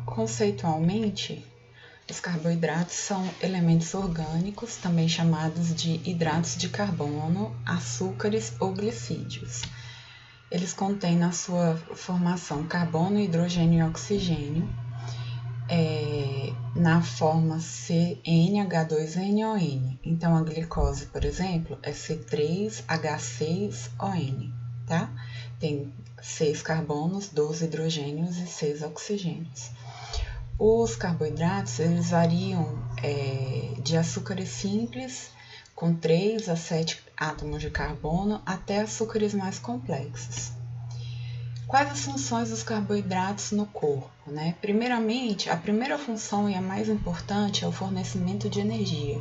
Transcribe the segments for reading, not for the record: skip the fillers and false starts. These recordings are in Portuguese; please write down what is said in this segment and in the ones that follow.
Conceitualmente, os carboidratos são elementos orgânicos, também chamados de hidratos de carbono, açúcares ou glicídios. Eles contêm na sua formação carbono, hidrogênio e oxigênio, na forma CnH2nON. Então, a glicose, por exemplo, é C3H6ON, tá? Tem 6 carbonos, 12 hidrogênios e 6 oxigênios. Os carboidratos, eles variam de açúcares simples, com 3 a 7 átomos de carbono, até açúcares mais complexos. Quais as funções dos carboidratos no corpo, né? Primeiramente, a primeira função e a mais importante é o fornecimento de energia.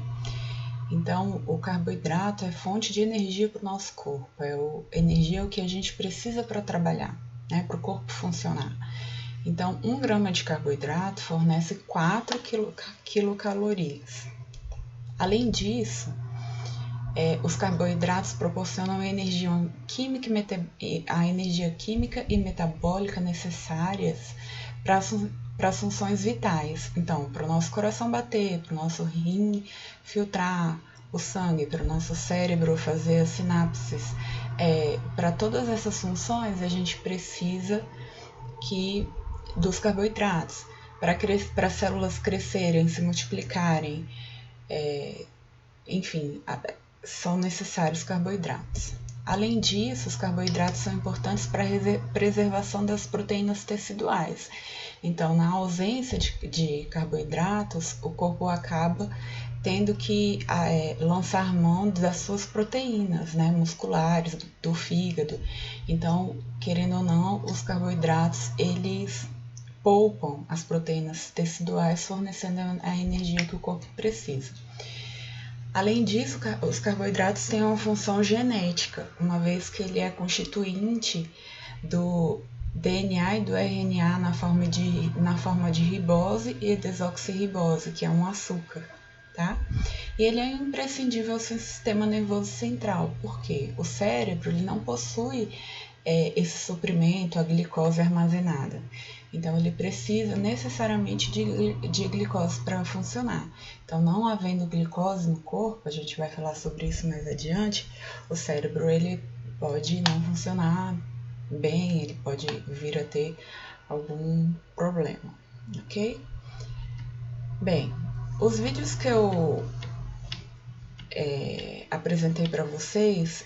Então, o carboidrato é fonte de energia para o nosso corpo, energia é o que a gente precisa para trabalhar, né? Para o corpo funcionar. Então, 1 grama de carboidrato fornece 4 quilocalorias. Além disso, os carboidratos proporcionam a energia química e metabólica necessárias para as funções vitais. Então, para o nosso coração bater, para o nosso rim filtrar o sangue, para o nosso cérebro fazer as sinapses. Para todas essas funções, a gente precisa dos carboidratos. Para as células crescerem, se multiplicarem, enfim, são necessários carboidratos. Além disso, os carboidratos são importantes para a preservação das proteínas teciduais. Então, na ausência de carboidratos, o corpo acaba tendo que lançar mão das suas proteínas, né, musculares, do fígado. Então, querendo ou não, os carboidratos, eles poupam as proteínas teciduais, fornecendo a energia que o corpo precisa. Além disso, os carboidratos têm uma função genética, uma vez que ele é constituinte do DNA e do RNA na forma de ribose e desoxirribose, que é um açúcar, tá? E ele é imprescindível ao sistema nervoso central, porque o cérebro ele não possui esse suprimento, a glicose armazenada. Então, ele precisa necessariamente de glicose para funcionar. Então, não havendo glicose no corpo, a gente vai falar sobre isso mais adiante, o cérebro ele pode não funcionar bem, ele pode vir a ter algum problema, ok? Bem, os vídeos que eu apresentei para vocês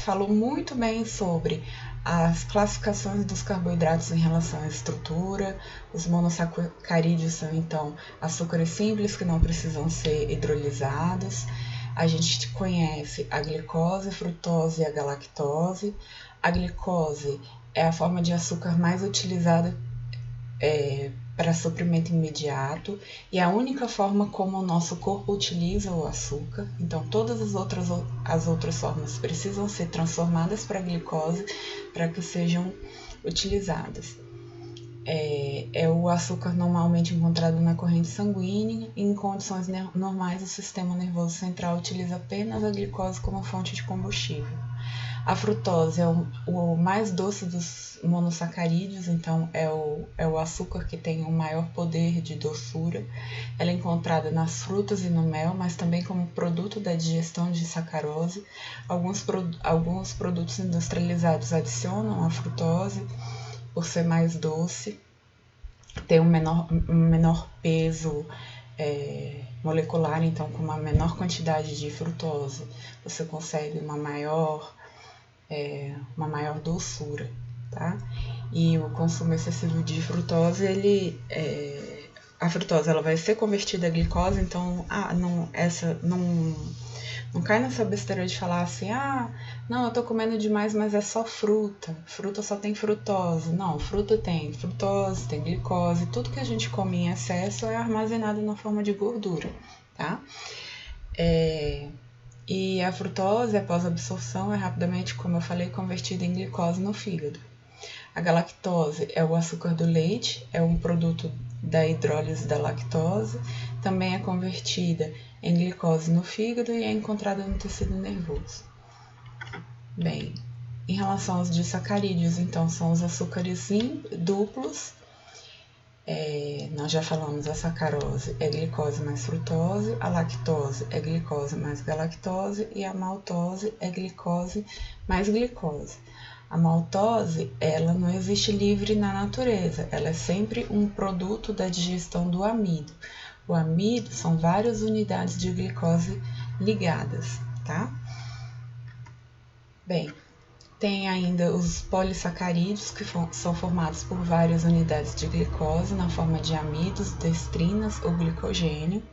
falou muito bem sobre as classificações dos carboidratos em relação à estrutura. Os monossacarídeos são, então, açúcares simples que não precisam ser hidrolisados. A gente conhece a glicose, a frutose e a galactose. A glicose é a forma de açúcar mais utilizada para suprimento imediato e a única forma como o nosso corpo utiliza o açúcar. Então, todas as outras formas precisam ser transformadas para glicose para que sejam utilizadas. É o açúcar normalmente encontrado na corrente sanguínea e em condições normais o sistema nervoso central utiliza apenas a glicose como fonte de combustível. A frutose é o mais doce dos monossacarídeos, então é o açúcar que tem o maior poder de doçura. Ela é encontrada nas frutas e no mel, mas também como produto da digestão de sacarose. Alguns produtos industrializados adicionam a frutose por ser mais doce, ter um menor peso molecular, então com uma menor quantidade de frutose você consegue uma maior doçura, tá? E o consumo excessivo de frutose, a frutose ela vai ser convertida a glicose, então não cai nessa besteira de falar assim, não, eu tô comendo demais, mas é só fruta só tem frutose. Não, fruta tem frutose, tem glicose, tudo que a gente come em excesso é armazenado na forma de gordura, tá? E a frutose, após a absorção, é rapidamente, como eu falei, convertida em glicose no fígado. A galactose é o açúcar do leite, é um produto da hidrólise da lactose, também é convertida em glicose no fígado e é encontrada no tecido nervoso. Bem, Em relação aos disacarídeos, então, são os açúcares duplos. Nós já falamos, a sacarose é glicose mais frutose, a lactose é glicose mais galactose e a maltose é glicose mais glicose. A maltose, ela não existe livre na natureza, ela é sempre um produto da digestão do amido. O amido são várias unidades de glicose ligadas, tá? Bem, tem ainda os polissacarídeos, que são formados por várias unidades de glicose na forma de amidos, destrinas ou glicogênio.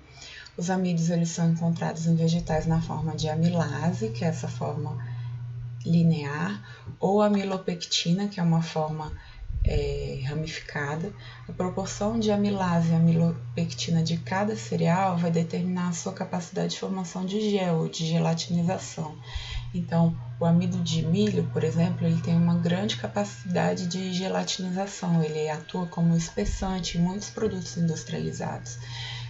Os amidos eles são encontrados em vegetais na forma de amilase, que é essa forma linear, ou amilopectina, que é uma forma ramificada. A proporção de amilase e amilopectina de cada cereal vai determinar a sua capacidade de formação de gel ou de gelatinização. Então, o amido de milho, por exemplo, ele tem uma grande capacidade de gelatinização, ele atua como espessante em muitos produtos industrializados.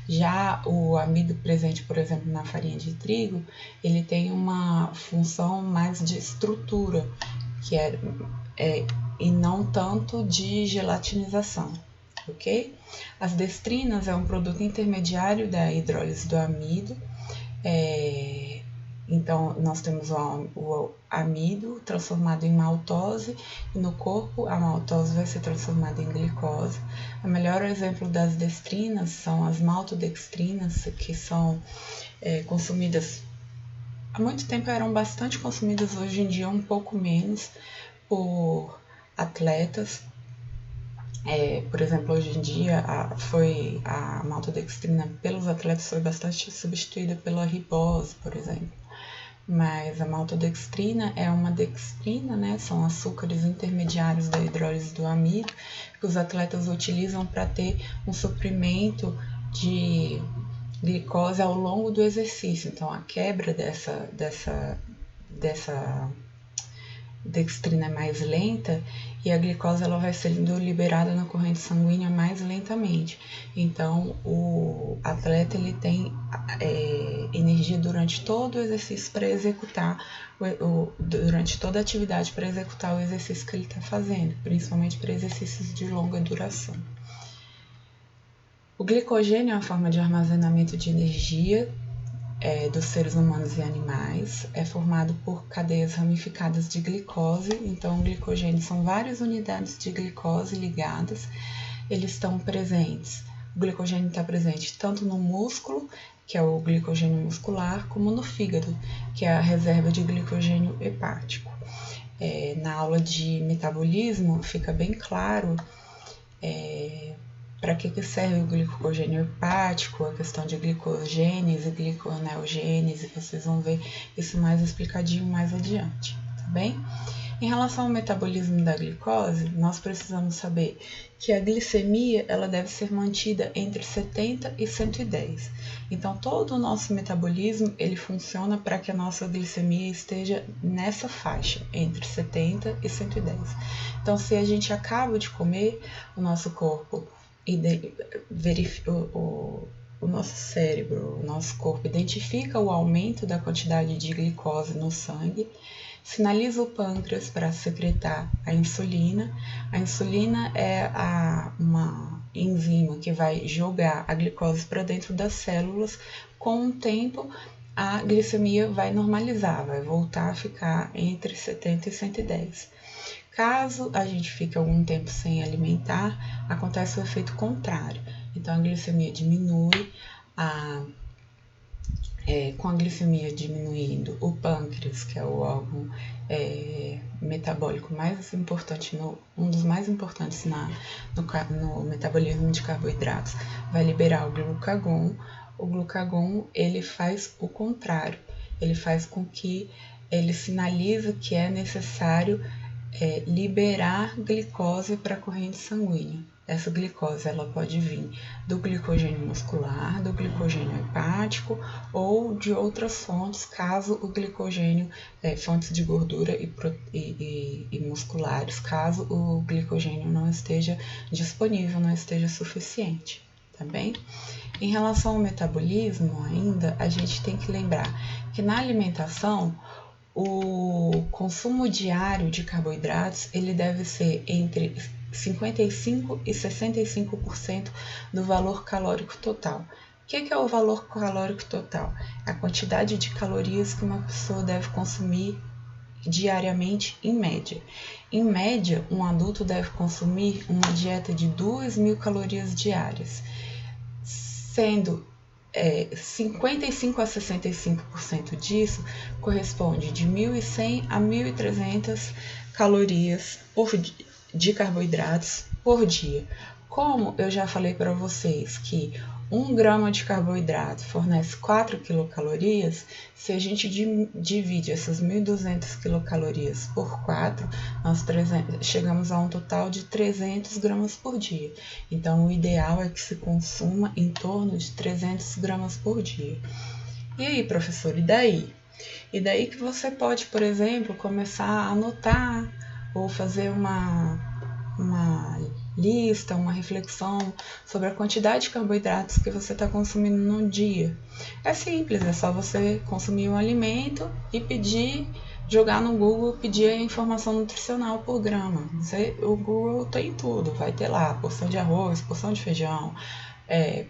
Já o amido presente, por exemplo, na farinha de trigo, ele tem uma função mais de estrutura, que e não tanto de gelatinização, ok? As destrinas é um produto intermediário da hidrólise do amido. Então, nós temos o amido transformado em maltose, e no corpo a maltose vai ser transformada em glicose. O melhor exemplo das destrinas são as maltodextrinas, que são consumidas, há muito tempo eram bastante consumidas, hoje em dia um pouco menos, por atletas. Por exemplo, hoje em dia a maltodextrina pelos atletas foi bastante substituída pela ribose, por exemplo. Mas a maltodextrina é uma dextrina, né? São açúcares intermediários da hidrólise do amido que os atletas utilizam para ter um suprimento de glicose ao longo do exercício. Então, a quebra dessa dextrina é mais lenta e a glicose ela vai sendo liberada na corrente sanguínea mais lentamente. Então, o atleta ele tem energia durante todo o exercício para executar, durante toda a atividade para executar o exercício que ele está fazendo, principalmente para exercícios de longa duração. O glicogênio é uma forma de armazenamento de energia dos seres humanos e animais, é formado por cadeias ramificadas de glicose. Então, o glicogênio são várias unidades de glicose ligadas, eles estão presentes. O glicogênio está presente tanto no músculo, que é o glicogênio muscular, como no fígado, que é a reserva de glicogênio hepático. Na aula de metabolismo fica bem claro para que serve o glicogênio hepático, a questão de glicogênese e gliconeogênese, vocês vão ver isso mais explicadinho mais adiante, tá bem? Em relação ao metabolismo da glicose, nós precisamos saber que a glicemia ela deve ser mantida entre 70 e 110. Então, todo o nosso metabolismo ele funciona para que a nossa glicemia esteja nessa faixa, entre 70 e 110. Então, se a gente acaba de comer, o nosso corpo o nosso cérebro, o nosso corpo identifica o aumento da quantidade de glicose no sangue, sinaliza o pâncreas para secretar a insulina. A insulina é uma enzima que vai jogar a glicose para dentro das células. Com o tempo, a glicemia vai normalizar, vai voltar a ficar entre 70 e 110. Caso a gente fique algum tempo sem alimentar, acontece o efeito contrário. Então, a glicemia diminui, com a glicemia diminuindo, o pâncreas, que é o órgão metabólico mais importante, um dos mais importantes no metabolismo de carboidratos, vai liberar o glucagon. O glucagon ele faz o contrário, ele faz com que ele sinalize que é necessário liberar glicose para a corrente sanguínea. Essa glicose ela pode vir do glicogênio muscular, do glicogênio hepático ou de outras fontes, caso o glicogênio, fontes de gordura e musculares, caso o glicogênio não esteja disponível, não esteja suficiente, tá bem? Em relação ao metabolismo ainda, a gente tem que lembrar que na alimentação, o consumo diário de carboidratos ele deve ser entre 55% e 65% do valor calórico total. O que é o valor calórico total? A quantidade de calorias que uma pessoa deve consumir diariamente em média. Em média, um adulto deve consumir uma dieta de 2.000 calorias diárias, sendo 55 a 65% disso corresponde de 1.100 a 1.300 calorias de carboidratos por dia. Como eu já falei para vocês que 1 grama de carboidrato fornece 4 quilocalorias, se a gente divide essas 1.200 quilocalorias por 4, nós chegamos a um total de 300 gramas por dia. Então, o ideal é que se consuma em torno de 300 gramas por dia. E aí, professor, e daí? E daí que você pode, por exemplo, começar a anotar ou fazer uma lista, uma reflexão sobre a quantidade de carboidratos que você está consumindo no dia. É simples, é só você consumir um alimento e jogar no Google, pedir a informação nutricional por grama. O Google tem tudo, vai ter lá porção de arroz, porção de feijão,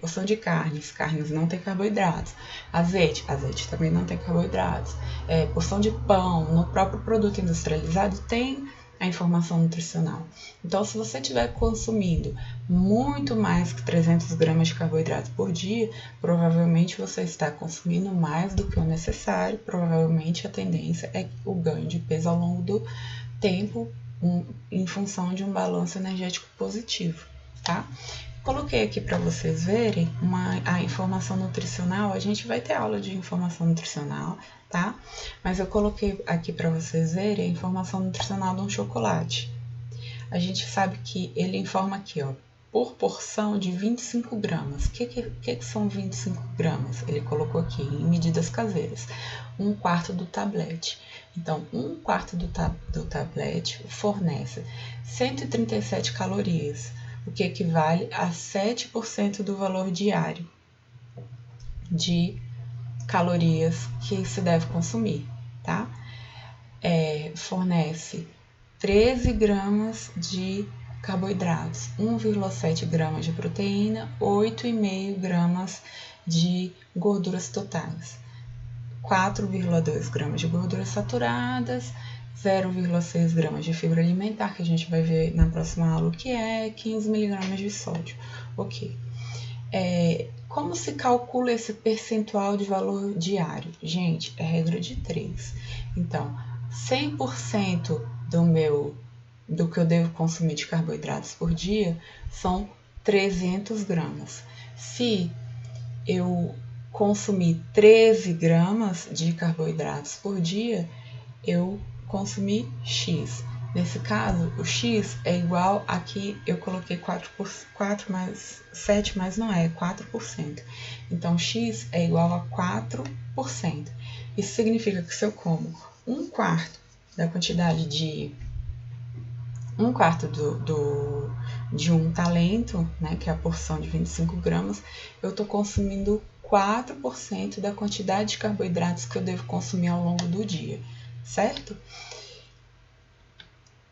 porção de carnes não tem carboidratos, azeite também não tem carboidratos, porção de pão, no próprio produto industrializado tem a informação nutricional. Então, se você estiver consumindo muito mais que 300 gramas de carboidrato por dia, provavelmente você está consumindo mais do que o necessário, provavelmente a tendência é o ganho de peso ao longo do tempo, em função de um balanço energético positivo, tá? Coloquei aqui para vocês verem a informação nutricional. A gente vai ter aula de informação nutricional, tá? Mas eu coloquei aqui para vocês verem a informação nutricional de um chocolate. A gente sabe que ele informa aqui, ó, por porção de 25 gramas. O que são 25 gramas? Ele colocou aqui em medidas caseiras. 1/4 do tablete. Então, 1/4 do tablete fornece 137 calorias, o que equivale a 7% do valor diário de calorias que se deve consumir, tá? Fornece 13 gramas de carboidratos, 1,7 gramas de proteína, 8,5 gramas de gorduras totais, 4,2 gramas de gorduras saturadas, 0,6 gramas de fibra alimentar, que a gente vai ver na próxima aula o que é, 15 miligramas de sódio. Ok. Como se calcula esse percentual de valor diário? Gente, é regra de 3. Então, 100% do que eu devo consumir de carboidratos por dia são 300 gramas. Se eu consumir 13 gramas de carboidratos por dia, eu consumir X. Nesse caso, o X é igual aqui, eu coloquei 4 mais 7, mas não é 4%. Então, X é igual a 4%. Isso significa que se eu como 1/4 da quantidade de 1/4 de um talento, né, que é a porção de 25 gramas, eu estou consumindo 4% da quantidade de carboidratos que eu devo consumir ao longo do dia, certo?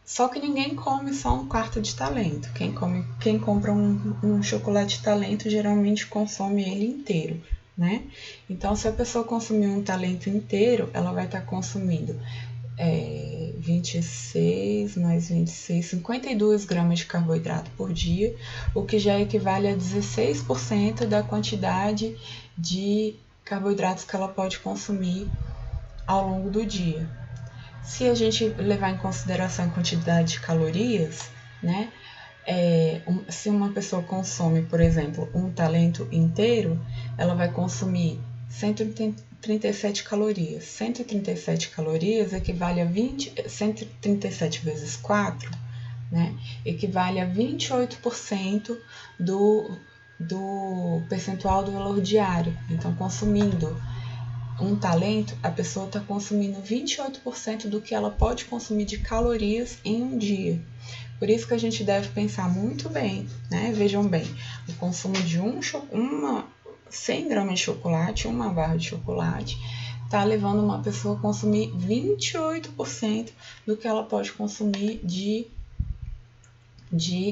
Só que ninguém come só 1/4 de talento. Quem compra um chocolate talento geralmente consome ele inteiro, né? Então, se a pessoa consumir um talento inteiro, ela vai estar consumindo 26 mais 26, 52 gramas de carboidrato por dia, o que já equivale a 16% da quantidade de carboidratos que ela pode consumir ao longo do dia. Se a gente levar em consideração a quantidade de calorias, né? Se uma pessoa consome, por exemplo, um talento inteiro, ela vai consumir 137 calorias. 137 calorias equivale a 137 vezes 4, né? Equivale a 28% do percentual do valor diário. Então, consumindo um talento, a pessoa está consumindo 28% do que ela pode consumir de calorias em um dia. Por isso que a gente deve pensar muito bem, né? Vejam bem, o consumo de 100 gramas de chocolate, uma barra de chocolate, tá levando uma pessoa a consumir 28% do que ela pode consumir de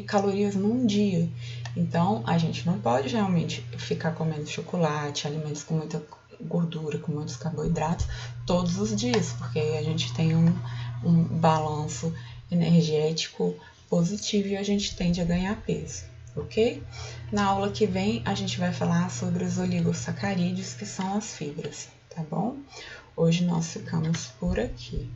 calorias num dia. Então, a gente não pode realmente ficar comendo chocolate, alimentos com muita gordura, com muitos carboidratos, todos os dias, porque a gente tem um balanço energético positivo e a gente tende a ganhar peso, ok? Na aula que vem, a gente vai falar sobre os oligosacarídeos, que são as fibras, tá bom? Hoje nós ficamos por aqui.